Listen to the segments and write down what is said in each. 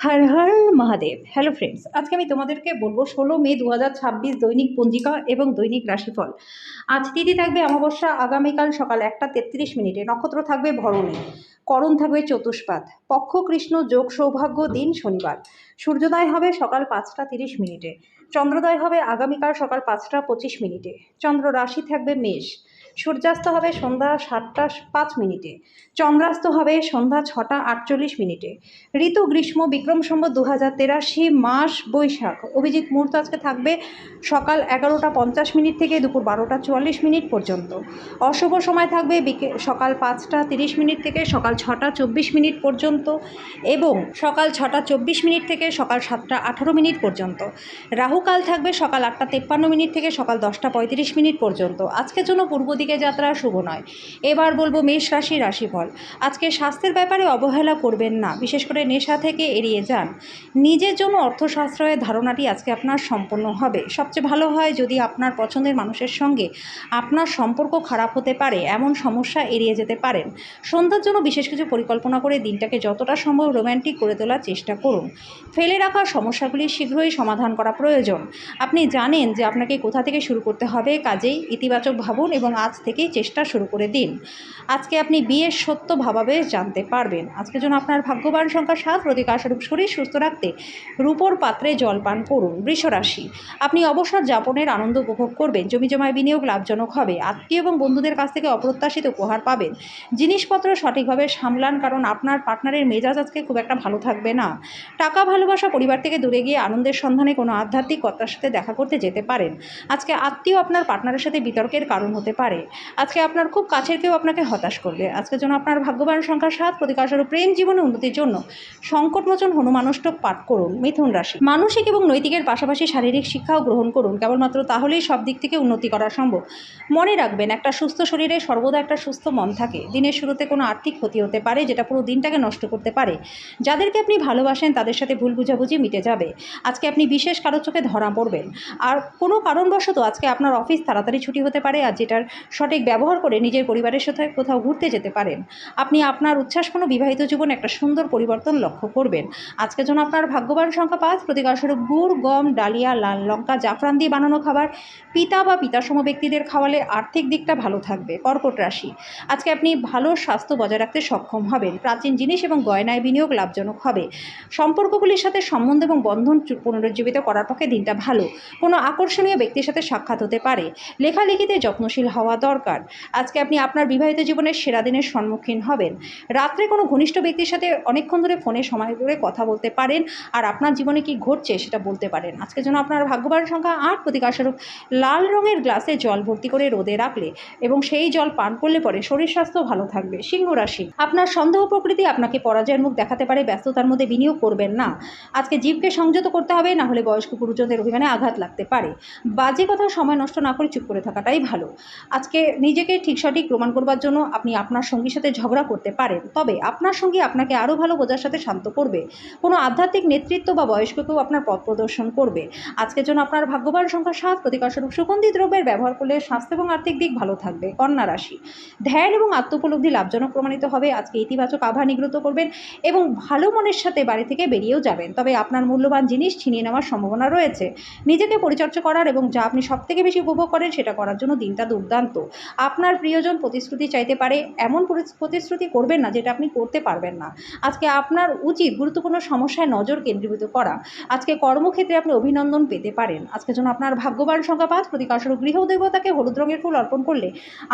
Har Har Mahadev. Hello friends, আজকে আমি তোমাদেরকে বলবো 16 মে 2026 দৈনিক পঞ্জিকা এবং দৈনিক রাশিফল। আজ তিথি থাকবে অমাবস্যা, আগামীকাল সকাল 1টা 33 মিনিটে, নক্ষত্র থাকবে ভরণী, করণ থাকবে চতুষ্পাদ, পক্ষ কৃষ্ণ, যোগ সৌভাগ্য, দিন শনিবার। সূর্যোদয় হবে সকাল 5টা 30 মিনিটে, চন্দ্রোদয় হবে আগামীকাল সকাল 5টা 25 মিনিটে। চন্দ্র রাশি থাকবে মেষ, সূর্যাস্ত হবে সন্ধ্যা 7টা 5 মিনিটে, চন্দ্রাস্ত হবে সন্ধ্যা 6টা 48 মিনিটে। ঋতু গ্রীষ্ম, বিক্রম সম্বত 2083, মাস বৈশাখ। অভিজিৎ মুহূর্ত আজকে থাকবে সকাল 11টা 50 মিনিট থেকে দুপুর 12টা 44 মিনিট পর্যন্ত। অশুভ সময় থাকবে সকাল 5টা 30 মিনিট থেকে সকাল 6টা 24 মিনিট পর্যন্ত এবং সকাল 6টা 24 মিনিট থেকে সকাল 7টা 18 মিনিট পর্যন্ত। রাহুকাল থাকবে সকাল 8টা 53 মিনিট থেকে সকাল 10টা 35 মিনিট পর্যন্ত। আজকের জন্য পূর্ব দিকে যাত্রা শুভ নয়। এবার বলবো মেষ রাশি রাশিফল। আজকে স্বাস্থ্যের ব্যাপারে অবহেলা করবেন না, বিশেষ করে নেশা থেকে এড়িয়ে যান। নিজের জন্য অর্থশাস্ত্রের ধারণাটি আজকে আপনার সম্পন্ন হবে। সবচেয়ে ভালো হয় যদি আপনার পছন্দের মানুষের সঙ্গে আপনার সম্পর্ক খারাপ হতে পারে এমন সমস্যা এড়িয়ে যেতে পারেন। সন্ধ্যার জন্য বিশেষ কিছু পরিকল্পনা করে দিনটাকে যতটা সম্ভব রোম্যান্টিক করে তোলার চেষ্টা করুন। ফেলে রাখা সমস্যাগুলি শীঘ্রই সমাধান করা প্রয়োজন। আপনি জানেন যে আপনাকে কোথা থেকে শুরু করতে হবে, কাজেই ইতিবাচক ভাবুন এবং আজ থেকেই চেষ্টা শুরু করে দিন। আজকে আপনি বিয়ের সত্য ভাবাবেশ জানতে পারবেন। আজকের জন্য আপনার ভাগ্যবান সংখ্যা 7, প্রতিকারস্বরূপ শরীর সুস্থ রাখতে রূপোর পাত্রে জল পান করুন। বৃষ রাশি, আপনি অবসর যাপনের আনন্দ উপভোগ করবেন। জমিজমায় বিনিয়োগ লাভজনক হবে। আত্মীয় এবং বন্ধুদের কাছ থেকে অপ্রত্যাশিত উপহার পাবেন। জিনিসপত্র সঠিকভাবে সামলান, কারণ আপনার পার্টনারের মেজাজ আজকে খুব একটা ভালো থাকবে না। টাকা ভালোবাসা পরিবার থেকে দূরে গিয়ে আনন্দের সন্ধানে কোনো আধ্যাত্মিক কর্তার সাথে দেখা করতে যেতে পারেন। আজকে আত্মীয় আপনার পার্টনারের সাথে বিতর্কের কারণ হতে পারে। আজকে আপনার খুব কাছের কেউ আপনাকে হতাশ করবে। আজকের জন্য আপনার ভাগ্যবান সংখ্যা 7, প্রতিকারস্বরূপ প্রেম জীবনে উন্নতির জন্য সংকটমোচন হনুমানষ্টক পাঠ করুন। মিথুন রাশি, মানসিক এবং নৈতিকের পাশাপাশি শারীরিক শিক্ষাও গ্রহণ করুন। কেবলমাত্র তাহলেই সব দিক থেকে উন্নতি করা সম্ভব। মনে রাখবেন, একটা সুস্থ শরীরে সর্বদা একটা সুস্থ মন থাকে। দিনের শুরুতে কোনো আর্থিক ক্ষতি হতে পারে যেটা পুরো দিনটাকে নষ্ট করতে পারে। যাদেরকে আপনি ভালোবাসেন তাদের সাথে ভুল বুঝাবুঝি মিটে যাবে। আজকে আপনি বিশেষ কারো চোখে ধরা পড়বেন। আর কোনো কারণবশত আজকে আপনার অফিস তাড়াতাড়ি ছুটি হতে পারে, আর যেটার সঠিক ব্যবহার করে নিজের পরিবারের সাথে কোথাও ঘুরতে যেতে পারেন। আপনি আপনার উচ্ছ্বাসপূর্ণ বিবাহিত জীবনে একটা সুন্দর পরিবর্তন লক্ষ্য করবেন। আজকের জন্য আপনার ভাগ্যবান সংখ্যা 5, প্রতিকারস্বরূপ গুড়, গম, ডালিয়া, লাল লঙ্কা, জাফরান দিয়ে বানানো খাবার পিতা বা পিতাসম ব্যক্তিদের খাওয়ালে আর্থিক দিকটা ভালো থাকবে। কর্কট রাশি, আজকে আপনি ভালো স্বাস্থ্য বজায় রাখতে সক্ষম হবেন। প্রাচীন জিনিস এবং গয়নায় বিনিয়োগ লাভজনক হবে। সম্পর্কগুলির সাথে সম্বন্ধ এবং বন্ধন পুনরুজ্জীবিত করার পক্ষে দিনটা ভালো। কোনো আকর্ষণীয় ব্যক্তির সাথে সাক্ষাৎ হতে পারে। লেখালেখিতে যত্নশীল হওয়া দরকার। আজকে আপনি আপনার বিবাহিত জীবনের সেরা দিনের সম্মুখীন হবেন। রাত্রে কোনো ঘনিষ্ঠ ব্যক্তির সাথে অনেকক্ষণ ধরে ফোনে সময় ধরে কথা বলতে পারেন, আর আপনার জীবনে কি ঘটছে সেটা বলতে পারেন। আজকের জন্য আপনার ভাগ্যবান সংখ্যা 8, প্রতিকারস্বরূপ লাল রঙের গ্লাসে জল ভর্তি করে রোদে রাখলে এবং সেই জল পান করলে পরে শরীর স্বাস্থ্য ভালো থাকবে। সিংহ রাশি, আপনার সন্দেহ প্রকৃতি আপনাকে পরাজয়ের মুখ দেখাতে পারে। ব্যস্ততার মধ্যে বিনিয়োগ করবেন না। আজকে জীবকে সংযত করতে হবে, না হলে বয়স্ক গুরুজনদের অভিমানে আঘাত লাগতে পারে। বাজে কথা সময় নষ্ট না করে চুপ করে থাকাটাই ভালো। আজকে নিজেকে ঠিক সঠিক প্রমাণ করবার জন্য আপনি আপনার সঙ্গীর সাথে ঝগড়া করতে পারেন, তবে আপনার সঙ্গী আপনাকে আরও ভালো বোঝার সাথে শান্ত করবে। কোনো আধ্যাত্মিক নেতৃত্ব বা বয়স্ক কেউ আপনার পথ প্রদর্শন করবে। আজকের জন্য আপনার ভাগ্যবান সংখ্যা 7, প্রতিকারস্বরূপ সুগন্ধি দ্রব্যের ব্যবহার করলে স্বাস্থ্য এবং আর্থিক দিক ভালো থাকবে। কন্যা রাশি, ধ্যান এবং আত্মোপলব্ধি লাভজনক প্রমাণিত হবে। আজকে ইতিবাচক আভা নিগৃহীত করবেন এবং ভালো মনের সাথে বাড়ি থেকে বেরিয়েও যাবেন, তবে আপনার মূল্যবান জিনিস ছিনিয়ে নেওয়ার সম্ভাবনা রয়েছে। নিজেকে পরিচর্যা করার এবং যা আপনি সবথেকে বেশি উপভোগ করেন সেটা করার জন্য দিনটা দুর্দান্ত। আপনার প্রিয়জন প্রতিশ্রুতি চাইতে পারে, এমন প্রতিশ্রুতি করবেন না যেটা আপনি করতে পারবেন না। আজকে আপনার উচিত গুরুত্বপূর্ণ সমস্যায় নজর কেন্দ্রীভূত করা। আজকে কর্মক্ষেত্রে আপনি অভিনন্দন পেতে পারেন। আজকের জন্য আপনার ভাগ্যবান সংখ্যা 5, প্রতিকারস্বরূপ গৃহদেবতাকে হলুদ রঙের ফুল অর্পণ করলে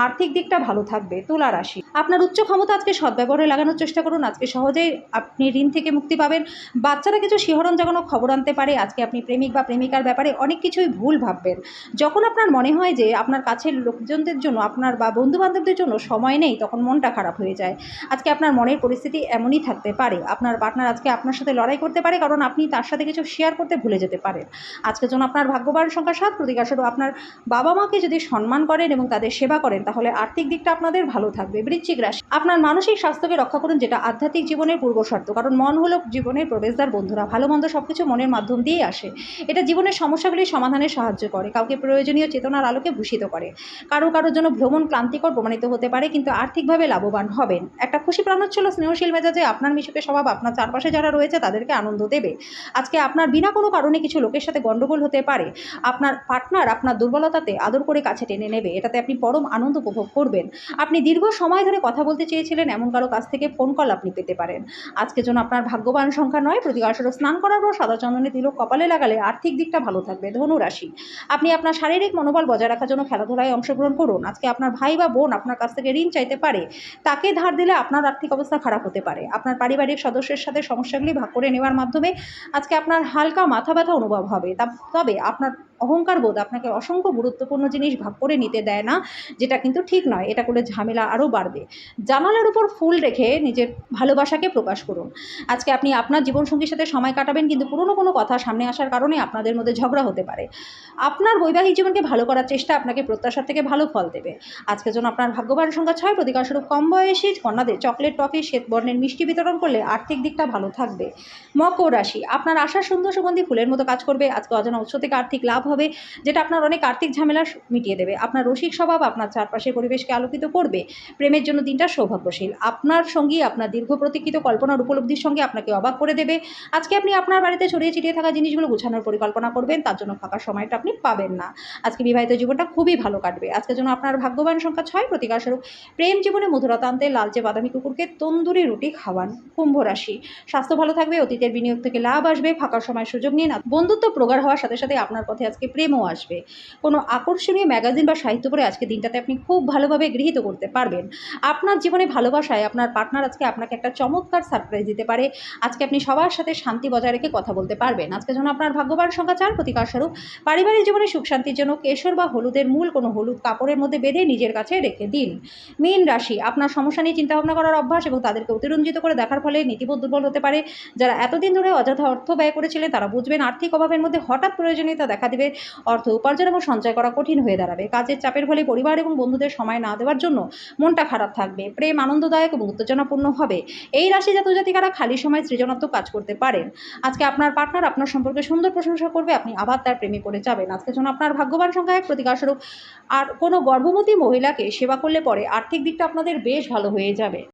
আর্থিক দিকটা ভালো থাকবে। তুলা রাশি, আপনার উচ্চ ক্ষমতা আজকে সদ্ব্যবহারে লাগানোর চেষ্টা করুন। আজকে সহজেই আপনি ঋণ থেকে মুক্তি পাবেন। বাচ্চারা কিছু শিহরণ জাগানো খবর আনতে পারে। আজকে আপনি প্রেমিক বা প্রেমিকার ব্যাপারে অনেক কিছুই ভুল ভাববেন। যখন আপনার মনে হয় যে আপনার কাছের লোকজনদের জন্য, আপনার বা বন্ধুবান্ধবদের জন্য সময় নেই, তখন মনটা খারাপ হয়ে যায়। আজকে আপনার মনের পরিস্থিতি এমনই থাকতে পারে। আপনার পার্টনার আজকে আপনার সাথে লড়াই করতে পারে, কারণ আপনি তার সাথে কিছু শেয়ার করতে ভুলে যেতে পারেন। আজকের জন্য আপনার ভাগ্যবান সংখ্যা 7, প্রতিকারস্বরূপ আপনার বাবা মাকে যদি সম্মান করেন এবং তাদের সেবা করেন তাহলে আর্থিক দিকটা আপনাদের ভালো থাকবে। বৃশ্চিক রাশি, আপনার মানসিক স্বাস্থ্যকে রক্ষা করুন, যেটা আধ্যাত্মিক জীবনের পূর্বশর্ত, কারণ মন হলো জীবনের প্রবেশদ্বার। বন্ধুরা, ভালো মন্দ সবকিছু মনের মাধ্যম দিয়েই আসে। এটা জীবনের সমস্যাগুলি সমাধানে সাহায্য করে, কাউকে প্রয়োজনীয় চেতনার আলোকে ভূষিত করে। কারো কারোর জন্য ভ্রমণ ক্লান্তিকর প্রমাণিত হতে পারে, কিন্তু আর্থিকভাবে লাভবান হবেন। একটা খুশি প্রাণোচ্ছল স্নেহশীল মেজাজে আপনার মিশুকে স্বভাব আপনার চারপাশে যারা রয়েছে তাদেরকে আনন্দ দেবে। আজকে আপনার বিনা কোনো কারণে কিছু লোকের সাথে গণ্ডগোল হতে পারে। আপনার পার্টনার আপনার দুর্বলতাতে আদর করে কাছে টেনে নেবে, এটাতে আপনি পরম আনন্দ উপভোগ করবেন। আপনি দীর্ঘ সময় ধরে কথা বলতে চেয়েছিলেন, এমন কারো কাছ থেকে ফোন কল আপনি পেতে পারেন। আজকের জন্য আপনার ভাগ্যবান সংখ্যা 9। প্রতিকারস্বরূপ স্নান করার পর সাদা চন্দনে তিলক কপালে লাগালে আর্থিক দিকটা ভালো থাকবে। ধনু রাশি, আপনি আপনার শারীরিক মনোবল বজায় রাখার জন্য খেলাধুলায় অংশগ্রহণ করুন। আজকে আপনার ভাই বা বোন আপনার কাছ থেকে ঋণ চাইতে পারে, তাকে ধার দিলে আপনার আর্থিক অবস্থা খারাপ হতে পারে। আপনার পারিবারিক সদস্যের সাথে সমস্যাগুলি ভাগ করে নেওয়ার মাধ্যমে আজকে আপনার হালকা মাথা ব্যথা অনুভব হবে। তবে আপনার অহংকার বোধ আপনাকে অসংখ্য গুরুত্বপূর্ণ জিনিস ভাগ করে নিতে দেয় না, যেটা কিন্তু ঠিক নয়। এটা করলে ঝামেলা আরও বাড়বে। জানালার উপর ফুল রেখে নিজের ভালোবাসাকে প্রকাশ করুন। আজকে আপনি আপনার জীবনসঙ্গীর সাথে সময় কাটাবেন, কিন্তু পুরনো কোনো কথা সামনে আসার কারণে আপনাদের মধ্যে ঝগড়া হতে পারে। আপনার বৈবাহিক জীবনকে ভালো করার চেষ্টা আপনাকে প্রত্যাশার থেকে ভালো ফল দেবে। আজকের জন্য আপনার ভাগ্যবান সংখ্যা 6। প্রতিকারস্বরূপ কম বয়সী কন্যাদের চকলেট, টফি, শ্বেত বর্ণের মিষ্টি বিতরণ করলে আর্থিক দিকটা ভালো থাকবে। মকর রাশি, আপনার আশার সুন্দর সুগন্ধি ফুলের মতো কাজ করবে। আজকে অজানা উৎস থেকে আর্থিক লাভ হবে, যেটা আপনার অনেক আর্থিক ঝামেলা মিটিয়ে দেবে। আপনার রসিক স্বভাব আপনার চারপাশের পরিবেশকে আলোকিত করবে। প্রেমের জন্য দিনটা সৌভাগ্যশীল। আপনার সঙ্গী আপনার দীর্ঘ প্রতীক্ষিত কল্পনার উপলব্ধির সঙ্গে আপনাকে অবাক করে দেবে। আজকে আপনি আপনার বাড়িতে ছড়িয়ে ছিটিয়ে থাকা জিনিসগুলো গুছানোর পরিকল্পনা করবেন, তার জন্য ফাঁকা সময়টা আপনি পাবেন না। আজকে বিবাহিত জীবনটা খুবই ভালো কাটবে। আজকের জন্য আপনার ভাগ্যবান সংখ্যা 6। প্রতিকারস্বরূপ প্রেম জীবনে মধুরতা আনতে লালচে বাদামি কুকুরকে তন্দুরি রুটি খাওয়ান। কুম্ভ রাশি, স্বাস্থ্য ভালো থাকবে, অতীতের বিনিয়োগ থেকে লাভ আসবে, ফাঁকা সময় সুযোগ নিন। বন্ধুত্ব প্রগাঢ় হওয়ার সাথে সাথে আপনার পথে আজকে প্রেমও আসবে। কোনো আকর্ষণীয় ম্যাগাজিন বা সাহিত্য পড়ে আজকে দিনটাতে আপনি খুব ভালোভাবে গৃহীত করতে পারবেন। আপনার জীবনে ভালোবাসায় আপনার পার্টনার আজকে আপনাকে একটা চমৎকার সারপ্রাইজ দিতে পারে। আজকে আপনি সবার সাথে শান্তি বজায় রেখে কথা বলতে পারবেন। আজকের জন্য আপনার ভাগ্যবান সংখ্যা 4। প্রতিকারস্বরূপ পারিবারিক জীবনে সুখ শান্তির জন্য কেশর বা হলুদের মূল কোনো হলুদ কাপড়ের মধ্যে বেঁধে নিজের কাছে রেখে দিন। মীন রাশি, আপনার সমস্যা নিয়ে চিন্তাভাবনা করার অভ্যাস এবং তাদেরকে অতিরঞ্জিত করে দেখার ফলে নীতিবোধ দুর্বল হতে পারে। যারা এতদিন ধরে অযথা অর্থ ব্যয় করেছিলেন তারা বুঝবেন আর্থিক অভাবের মধ্যে হঠাৎ প্রয়োজনীয়তা দেখা দেবে। অর্থ উপার্জন এবং সঞ্চয় করা কঠিন হয়ে দাঁড়াবে। কাজের চাপের ফলে পরিবার এবং বন্ধুদের সময় না দেওয়ার জন্য মনটা খারাপ থাকবে। প্রেম আনন্দদায়ক এবং উত্তেজনাপূর্ণ হবে। এই রাশি জাতজাতিকারা খালি সময় সৃজনাত্মক কাজ করতে পারেন। আজকে আপনার পার্টনার আপনার সম্পর্কে সুন্দর প্রশংসা করবে, আপনি আবার তার প্রেমে পড়ে যাবেন। আজকের জন্য আপনার ভাগ্যবান সংখ্যা 1। প্রতিকারস্বরূপ আর কোনো গর্ভবতী মহিলাকে সেবা করলে পরে আর্থিক দিকটা আপনাদের বেশ ভালো হয়ে যাবে।